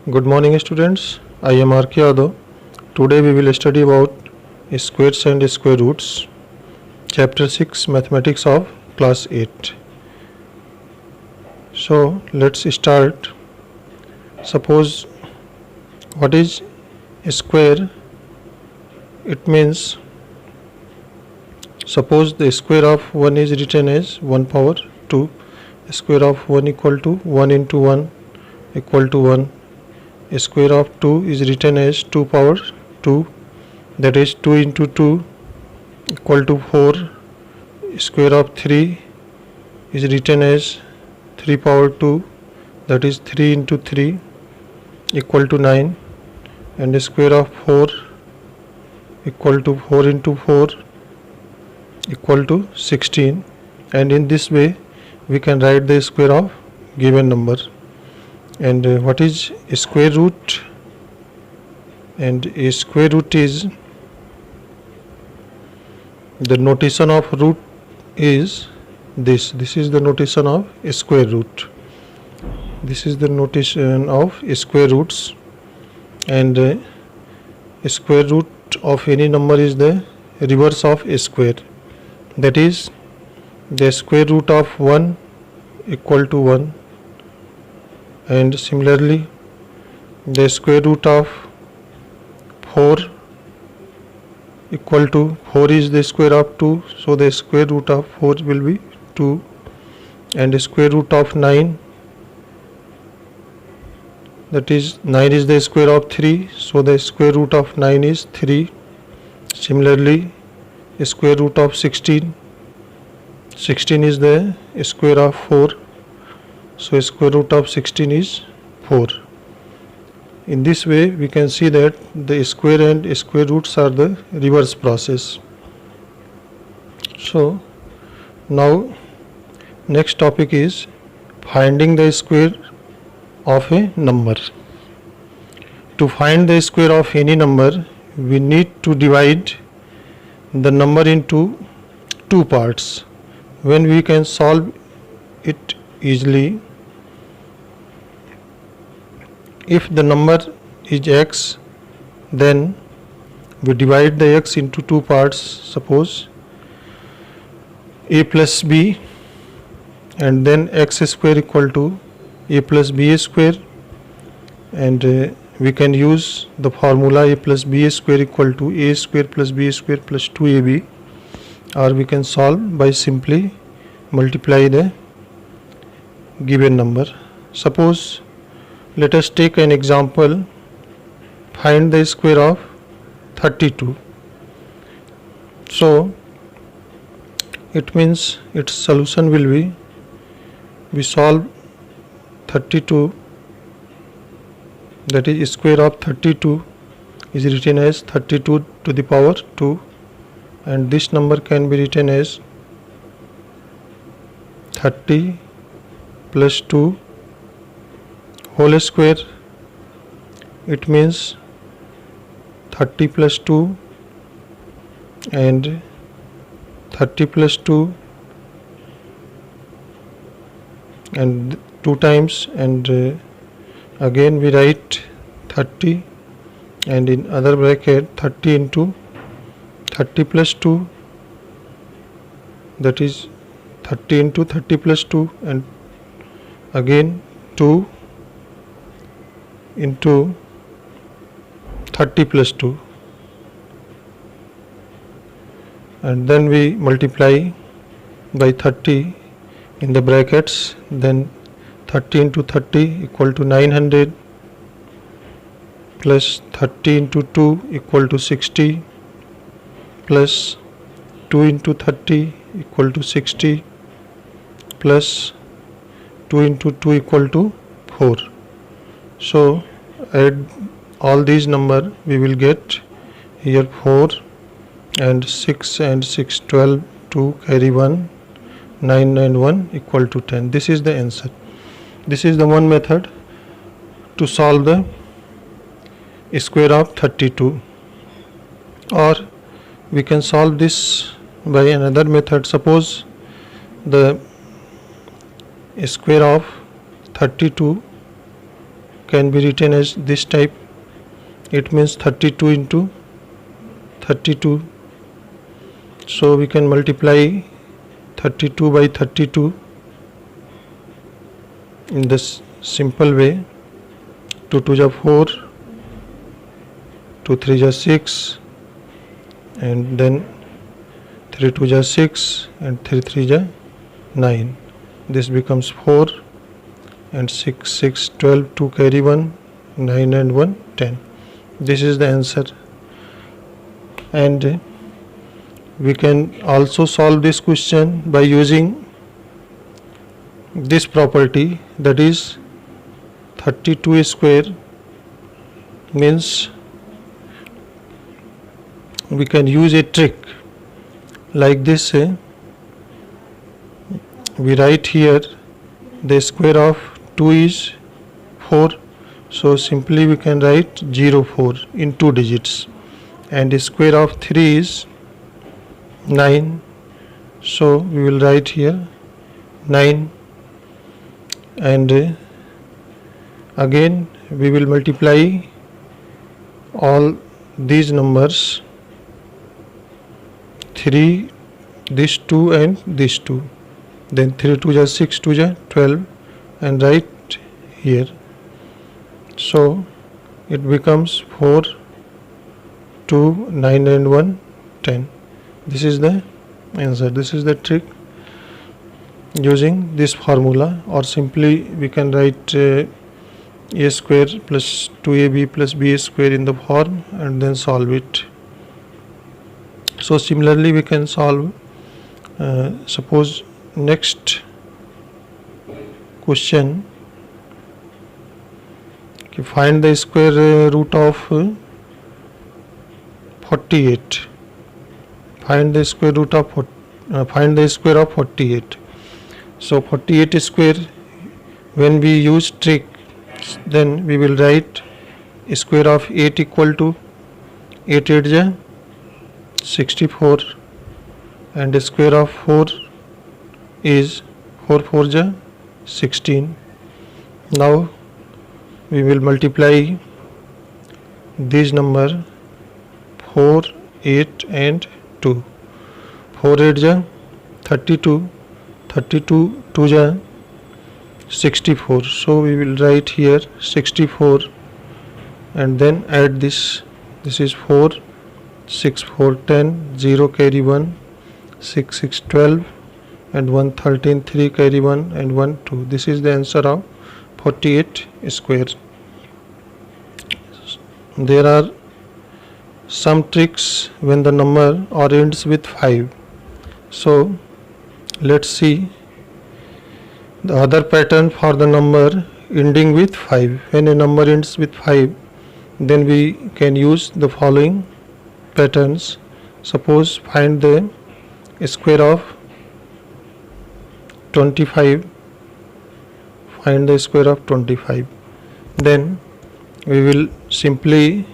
Good morning students, I am R. K. Yadav. Today we will study about squares and square roots, chapter 6 mathematics of class 8. So let's start. Suppose what is a square? It means suppose the square of 1 is written as 1 power 2, square of 1 equal to 1 into 1 equal to 1. Square of 2 is written as 2 power 2, that is 2 into 2 equal to 4. Square of 3 is written as 3 power 2, that is 3 into 3 equal to 9. And the square of 4 equal to 4 into 4 equal to 16. And in this way we can write the square of given number. And what is a square root? And a square root is, the notation of root is this is the notation of a square root. This is the notation of square roots. And a square root of any number is the reverse of a square, that is the square root of 1 equal to 1. And similarly the square root of 4 equal to 4 is the square of 2, so the square root of 4 will be 2. And the square root of 9, that is 9 is the square of 3, so the square root of 9 is 3. Similarly the square root of 16 is the square of 4, so square root of 16 is 4. In this way we can see that the square and square roots are the reverse process. So now next topic is finding the square of a number. To find the square of any number, we need to divide the number into two parts. When we can solve it easily, if the number is x, then we divide the x into two parts. Suppose a plus b, and then x square equal to a plus b square, and we can use the formula a plus b square equal to a square plus b square plus 2ab, or we can solve by simply multiply the given number. Suppose let us take an example. Find the square of 32. So it means its solution will be, we solve 32, that is square of 32 is written as 32 to the power 2, and this number can be written as 30 plus 2 whole square. It means 30 plus 2 and 30 plus 2 and 2 times, and again we write 30, and in other bracket 30 into 30 plus 2, that is 30 into 30 plus 2, and again 2 into 30 plus 2, and then we multiply by 30 in the brackets. Then 30 into 30 equal to 900, plus 30 into 2 equal to 60, plus 2 into 30 equal to 60, plus 2 into 2 equal to 4. So add all these number, we will get here 4 and 6 and 6 12, 2 carry 1, 9 and 1 equal to 10. This is the answer. This is the one method to solve the square of 32. Or we can solve this by another method. Suppose the square of 32 can be written as this type. It means 32 into 32. So we can multiply 32 by 32 in this simple way. 2 2 is 4, 2 3 is 6, and then 3 2 is 6, and 3 3 is 9. This becomes 4, and 6 6 12, 2 carry 1, 9 and 1 10. This is the answer. And we can also solve this question by using this property, that is 32 square means we can use a trick like this. We write here the square of 2 is 4, so simply we can write 0 4 in 2 digits, and the square of 3 is 9, so we will write here 9, and again we will multiply all these numbers, 3, this 2 and this 2, then 3 2 is 6, 2 is 12, and write here. So it becomes 4, 2, 9 and 1 10. This is the answer. This is the trick using this formula, or simply we can write a square plus 2ab plus b square in the form and then solve it. So similarly we can solve, suppose next question, find the square root of 48. Find the square root of find the square of 48. So 48 square, when we use trick, then we will write square of 8 equal to 8 8 is 64, and the square of 4 is 4 4 is 16. Now we will multiply these number 4, 8 and 2. 4 8 is 32, 32 2 is 64, so we will write here 64, and then add this. This is 4, 6 4 10, 0 carry 1, 6 6 12, and 1 13, 3 carry 1, and 1 2. This is the answer of 48 square. There are some tricks when the number or ends with 5. So let's see the other pattern for the number ending with 5. When a number ends with 5, then we can use the following patterns. Suppose find the square of 25. Find the square of 25. Then we will simply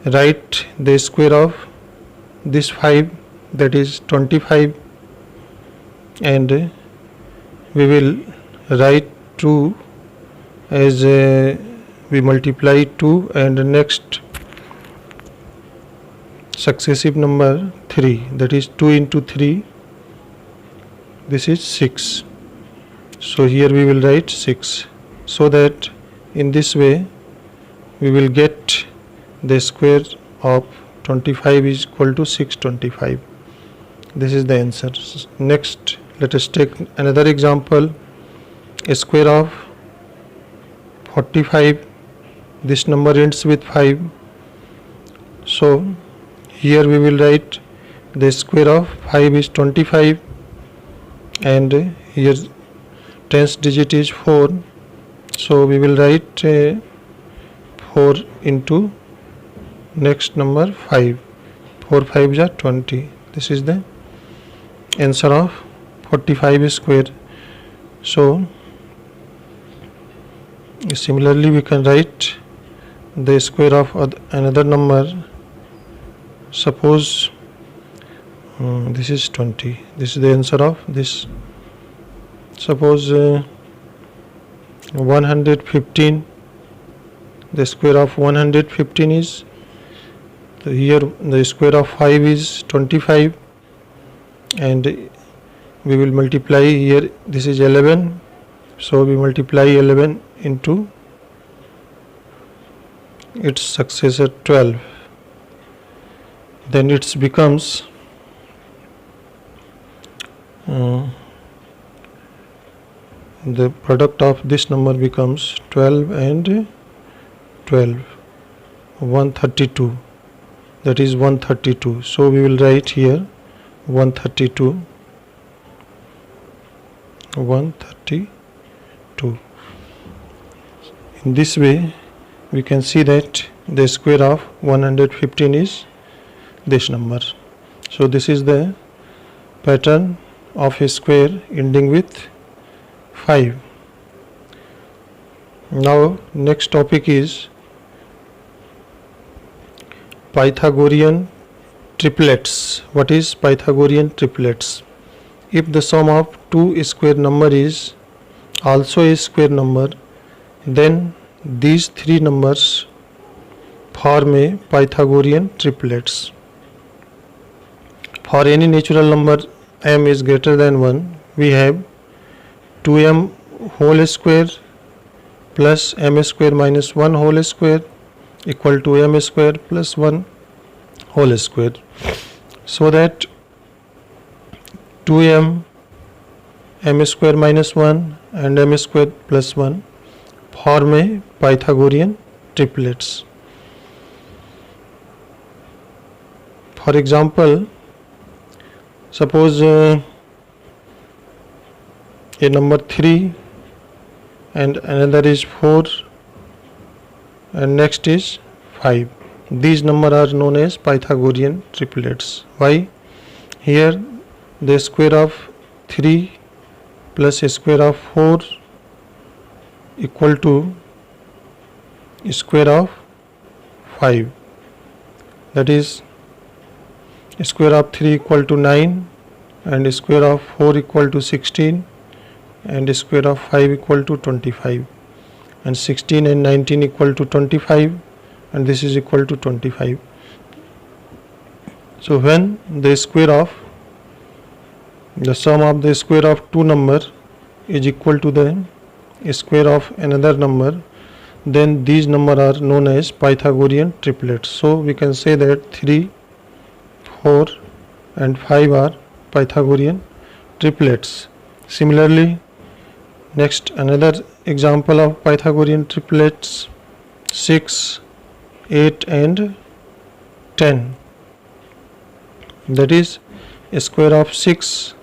write the square of this 5, that is 25, and we will write 2 as we multiply 2 and the next successive number 3, that is 2 into 3, this is 6. So here we will write 6, so that in this way we will get the square of 25 is equal to 625. This is the answer. Next, let us take another example. A square of 45. This number ends with 5. So here we will write the square of 5 is 25, and here tens digit is 4. So we will write 4 into next number 5. 4 5 is 20. This is the answer of 45 square. So similarly we can write the square of another number. Suppose this is 20. This is the answer of this. Suppose 115 the square of 115 is, here the square of 5 is 25, and we will multiply here, this is 11, so we multiply 11 into its successor 12, then it becomes the product of this number becomes 12 and 12, 132, that is 132. So we will write here 132, 132. In this way we can see that the square of 115 is this number. So this is the pattern of a square ending with 5. Now next topic is Pythagorean triplets. What is Pythagorean triplets? If the sum of two square number is also a square number, then these three numbers form a Pythagorean triplets. For any natural number m is greater than 1, we have 2m whole square plus m square minus 1 whole square equal to m square plus 1 whole square. So that 2m, m square minus 1 and m square plus 1 form a Pythagorean triplets. For example, suppose a number 3 and another is 4 and next is 5. These numbers are known as Pythagorean triplets. Why? Here the square of 3 plus a square of 4 equal to square of 5, that is square of 3 equal to 9 and square of 4 equal to 16 and square of 5 equal to 25, and 16 and 19 equal to 25, and this is equal to 25. So when the sum of the square of two number is equal to the square of another number, then these numbers are known as Pythagorean triplets. So we can say that 3, 4 and 5 are Pythagorean triplets. Similarly, next another example of Pythagorean triplets, 6, 8 and 10, that is a square of 6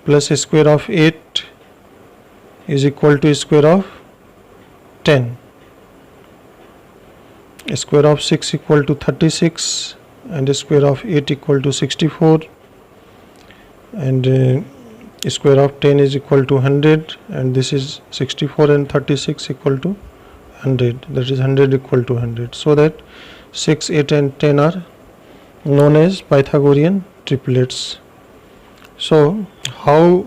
plus a square of 8 is equal to square of 10. A square of 6 equal to 36 and a square of 8 equal to 64, and a square of 10 is equal to 100, and this is 64 and 36 equal to 100, that is 100 equal to 100. So that 6, 8 and 10 are known as Pythagorean triplets. So how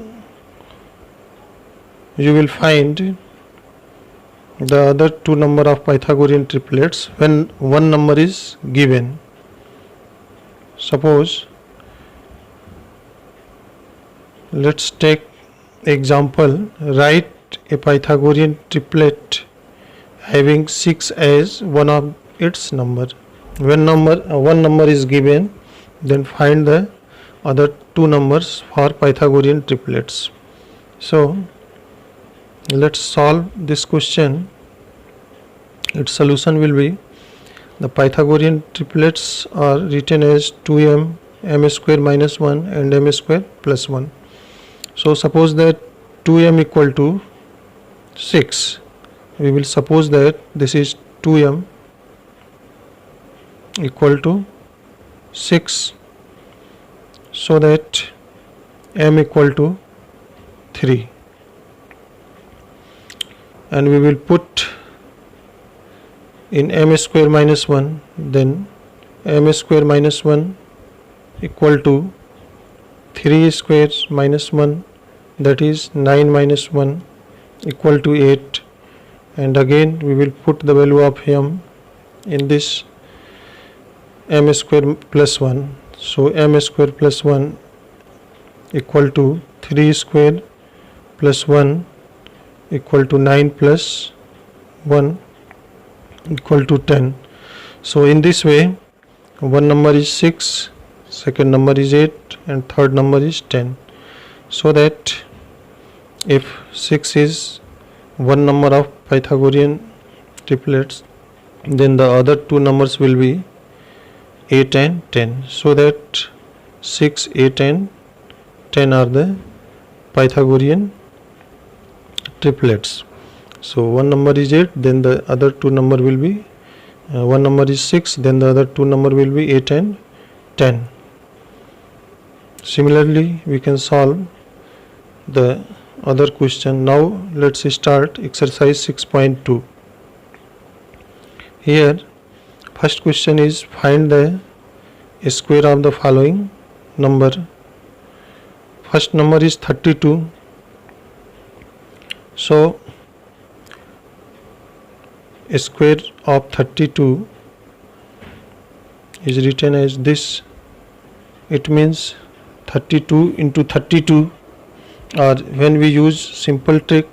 you will find the other two number of Pythagorean triplets when one number is given? Suppose let's take example, write a Pythagorean triplet having 6 as one of its number. When one number is given, then find the other two numbers for Pythagorean triplets. So let's solve this question. Its solution will be, the Pythagorean triplets are written as 2m, m square minus 1 and m square plus 1. So suppose that 2m equal to 6. We will suppose that this is 2m equal to 6, so that m equal to 3, and we will put in m square minus 1, then m square minus 1 equal to 3 square minus 1, that is 9 minus 1 equal to 8, and again we will put the value of m in this m square plus 1. So m square plus 1 equal to 3 square plus 1 equal to 9 plus 1 equal to 10. So in this way, one number is 6, second number is 8, and third number is 10. So that if 6 is one number of Pythagorean triplets, then the other two numbers will be 8 and 10. So that 6, 8 and 10 are the Pythagorean triplets. So one number is 8, then the other two number will be one number is 6, then the other two number will be 8 and 10. Similarly, we can solve the other question. Now let's start exercise 6.2. Here first question is find the square of the following number. First number is 32. So square of 32 is written as this. It means 32 into 32, or when we use simple trick,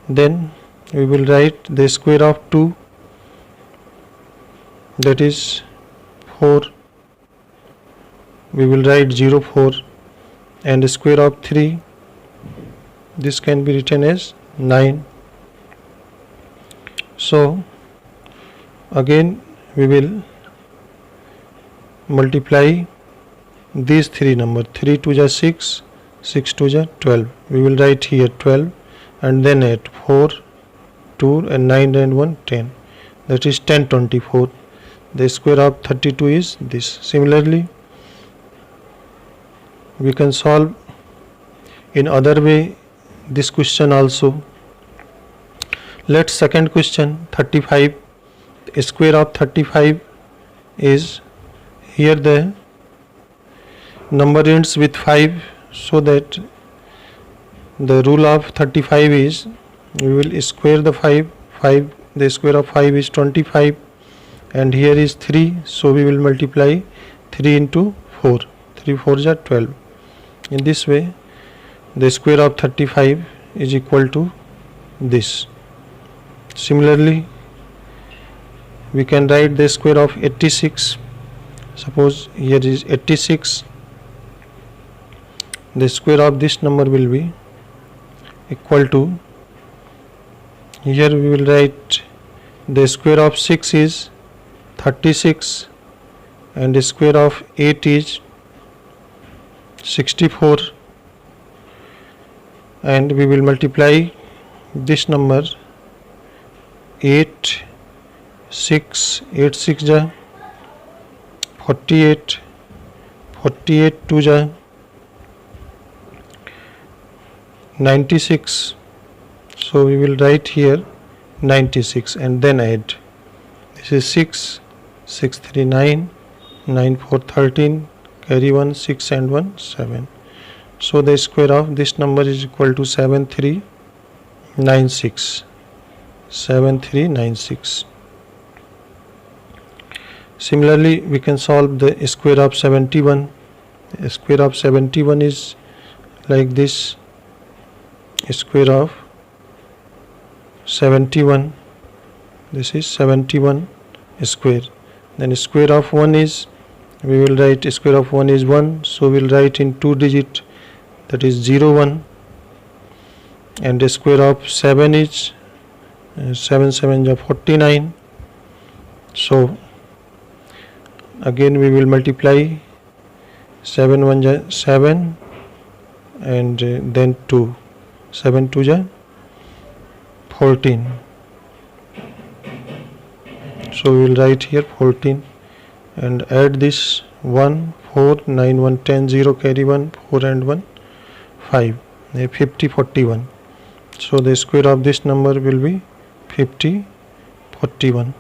then we will write the square of 2, that is 4. We will write 0, 4, and square of 3, this can be written as 9. So again we will multiply these three numbers. 3 2 is 6, 6 2 is 12. We will write here 12 and then add 4, 2 and 9 and 1, 10. That is 10, 24. The square of 32 is this. Similarly, we can solve in other way this question also. Let's second question, 35. The square of 35 is, here the number ends with 5, so that the rule of 35 is we will square the 5. The square of 5 is 25, and here is 3, so we will multiply 3 into 4. 3 4 is 12. In this way, the square of 35 is equal to this. Similarly, we can write the square of 86. Suppose here is 86. The square of this number will be equal to, here we will write the square of 6 is 36 and the square of 8 is 64, and we will multiply this number 8 6 8 6 ja 48, 48 2 ja 96. So we will write here 96 and then add. This is 6, 6 3 9, 9 4 13, carry 1 6 and 1 7. So the square of this number is equal to 7396. 7396. Similarly, we can solve the square of 71. The square of 71 is like this. Square of 71, this is 71 square. Then square of 1 is, we will write square of 1 is 1, so we will write in 2 digit, that is 0 1, and the square of 7 is 7 7 is 49. So again we will multiply 7 1 is 7 and then 2, 7 2 is 14. So we will write here 14 and add this 1 4 9 1 10 0 carry 1 4 and 1 5, 50 41. So the square of this number will be 50 41.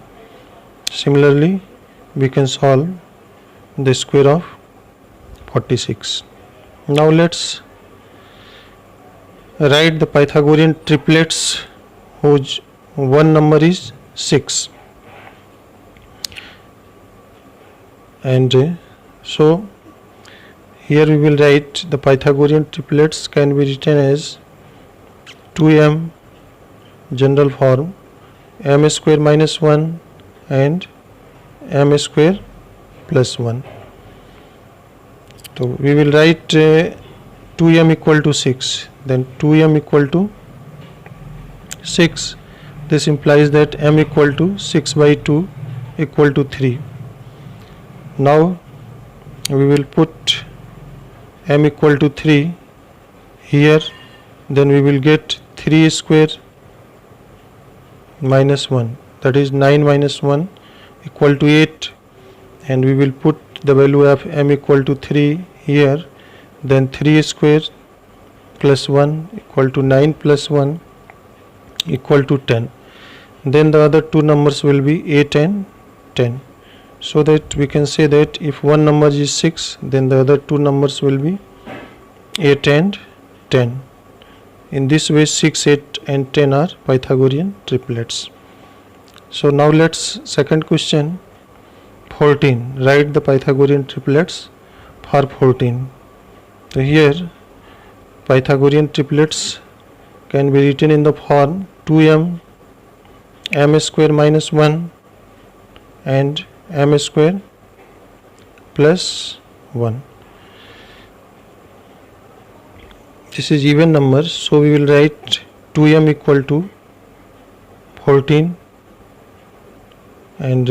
Similarly, we can solve the square of 46. Now let's write the Pythagorean triplets whose one number is 6, and so here we will write the Pythagorean triplets can be written as 2m general form, m square minus 1 and m square plus 1. So we will write 2m equal to 6, then 2m equal to 6. This implies that m equal to 6 by 2 equal to 3. Now we will put m equal to 3 here, then we will get 3 square minus 1, that is 9 minus 1 equal to 8, and we will put the value of m equal to 3 here, then 3 square plus 1 equal to 9 plus 1 equal to 10. Then the other two numbers will be 8 and 10, so that we can say that if one number is 6, then the other two numbers will be 8 and 10. In this way 6, 8 and 10 are Pythagorean triplets. So now let's second question, 14. Write the Pythagorean triplets for 14. So here Pythagorean triplets can be written in the form 2m m square minus 1 and m square plus 1. This is even number, so we will write 2m equal to 14, and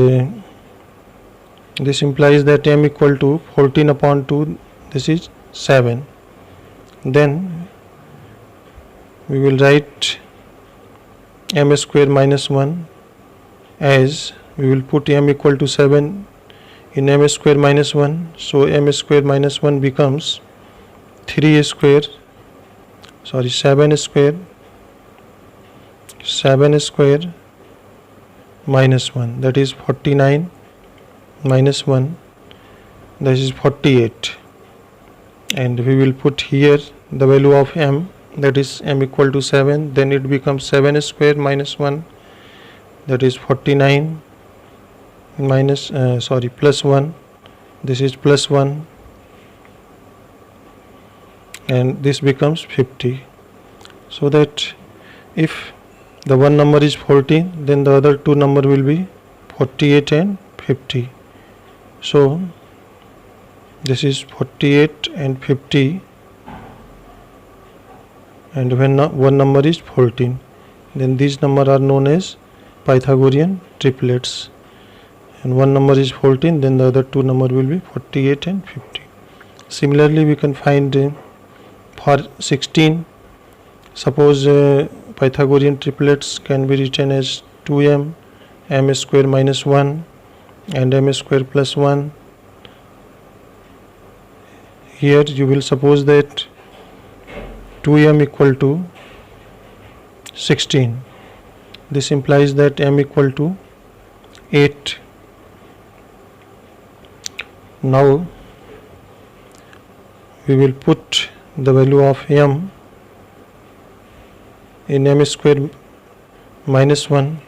this implies that m equal to 14 upon 2, this is 7. Then we will write m square minus 1 as we will put m equal to 7 in m square minus 1, so m square minus 1 becomes 7 square minus 1, that is 49 minus 1, that is 48, and we will put here the value of m, that is m equal to 7, then it becomes 7 square minus 1, that is 49 minus plus 1, this is plus 1, and this becomes 50. So that if the one number is 14, then the other two number will be 48 and 50. So this is 48 and 50, and when one number is 14, then these numbers are known as Pythagorean triplets, and one number is 14, then the other two number will be 48 and 50. Similarly we can find for 16, suppose Pythagorean triplets can be written as 2m m square minus 1 and m square plus 1. Here you will suppose that 2m equal to 16. This implies that m equal to 8. Now we will put the value of m in m square minus 1,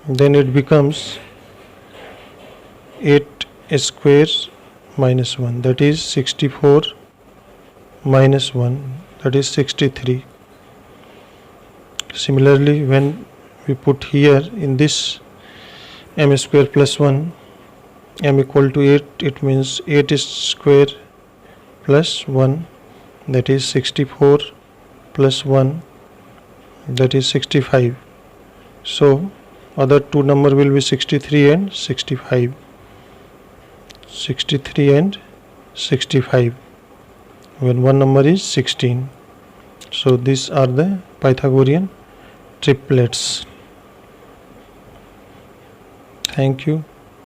then it becomes 8 square minus 1, that is 64 minus 1, that is 63. Similarly, when we put here in this m square plus 1, m equal to 8, it means 8 square plus 1, that is 64 plus 1, that is 65. So other two number will be 63 and 65. 63 and 65 when one number is 16. So these are the Pythagorean triplets. Thank you.